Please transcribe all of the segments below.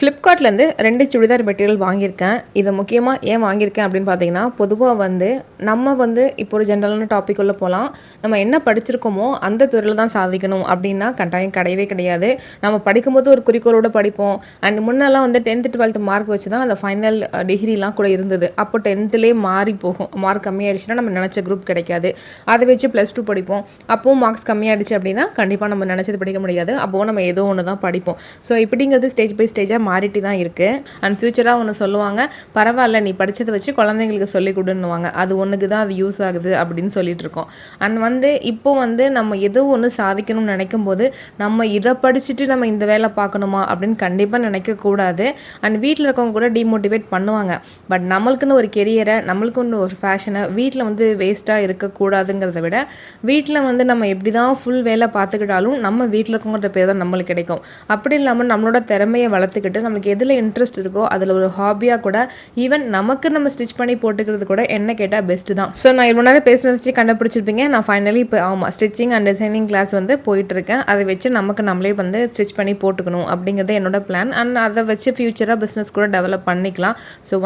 ஃப்ளிப்கார்ட்லேருந்து 2 churidar material வாங்கியிருக்கேன். இதை முக்கியமாக ஏன் வாங்கியிருக்கேன் அப்படின்னு பார்த்தீங்கன்னா, பொதுவாக நம்ம இப்போ ஒரு ஜென்ரலான டாபிக் உள்ள போலாம். நம்ம என்ன படிச்சிருக்கோமோ அந்த துறையில தான் சாதிக்கணும் அப்படின்னா கட்டாயம் கிடையவே கிடையாது. நம்ம படிக்கும்போது ஒரு குறிக்கோளோட படிப்போம். அண்ட் முன்னெல்லாம் 10th 12th மார்க் வச்சு தான் அந்த ஃபைனல் டிகிரிலாம் கூட இருந்தது. அப்போ 10த்லேயே மாறி போகும். மார்க் கம்மியாயிடுச்சுன்னா நம்ம நினச்ச குரூப் கிடைக்காது. அதை வச்சு +2 படிப்போம். அப்போது மார்க்ஸ் கம்மியாயிடுச்சு அப்படின்னா கண்டிப்பாக நம்ம நினச்சது படிக்க முடியாது. அப்போது நம்ம ஏதோ ஒன்று தான் படிப்போம். ஸோ இப்படிங்கிறது ஸ்டேஜ் பை ஸ்டேஜாக மாறிட்டு தான் இருக்குது. அண்ட் ஃப்யூச்சராக ஒன்று சொல்லுவாங்க, பரவாயில்ல நீ படித்ததை வச்சு குழந்தைங்களுக்கு சொல்லிக் கொடுன்னுவாங்க. அது ஒன்றுக்கு தான் அது யூஸ் ஆகுது அப்படின்னு சொல்லிட்டு இருக்கோம். அண்ட் இப்போ நம்ம ஏதோ ஒன்று சாதிக்கணும்னு நினைக்கும் போது நம்ம இதை படிச்சுட்டு நம்ம இந்த வேலை பார்க்கணுமா அப்படின்னு கண்டிப்பாக நினைக்கக்கூடாது. அண்ட் வீட்டில் இருக்கவங்க கூட டிமோட்டிவேட் பண்ணுவாங்க. பட் நம்மளுக்குன்னு ஒரு கெரியரை, நம்மளுக்குன்னு ஒரு ஃபேஷனை வீட்டில் வேஸ்ட்டாக இருக்கக்கூடாதுங்கிறத விட, வீட்டில் நம்ம எப்படி தான் ஃபுல் வேலை பார்த்துக்கிட்டாலும் நம்ம வீட்டில் இருக்கவங்கிற பேர் தான் நம்மளுக்கு கிடைக்கும். அப்படி இல்லாமல் நம்மளோட திறமையை வளர்த்துக்கிட்டு நமக்கு எதில் இன்ட்ரெஸ்ட் இருக்கோ அதில் ஒரு ஹாபியாக கூட, ஈவன் நமக்கு நம்ம ஸ்டிச் பண்ணி போட்டுக்கிறது கூட என்ன கேட்டால் பெஸ்ட்டு தான். ஸோ நான் இவ்வளோ நேரம் பேசினதை வச்சு கண்டுபிடிச்சிருப்பீங்க. நான் ஃபைனலி இப்போ ஸ்டிச்சிங் அண்ட் டிசைனிங் கிளாஸ் போயிட்டுருக்கேன். அதை வச்சு நமக்கு நம்மளே ஸ்டிச் பண்ணி போட்டுக்கணும் அப்படிங்கிறது என்னோட பிளான். அண்ட் அதை வச்சு ஃபியூச்சராக பிஸ்னஸ் கூட டெவலப் பண்ணிக்கலாம். ஸோ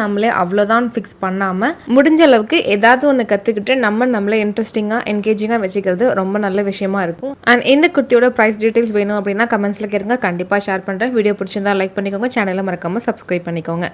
நம்மளே அவ்வளோதான் ஃபிக்ஸ் பண்ணாமல் முடிஞ்ச அளவுக்கு ஏதாவது ஒன்று கற்றுக்கிட்டு நம்மளே இன்ட்ரெஸ்டிங்காக என்கேஜிங்காக வச்சுக்கிறது ரொம்ப நல்ல விஷயமா இருக்கும். அண்ட் இந்த குர்த்தியோட ப்ரைஸ் டீட்டெயில்ஸ் வேணும் அப்படின்னா கமெண்ட்ஸில் கேளுங்க. கண்டிப்பாக ஷேர் பண்ணுறேன். வீடியோ பிடிச்சிருந்தா லைக் பண்ணிக்கோங்க. சேனலை மறக்காமல் சப்ஸ்கிரைப் பண்ணிக்கோங்க.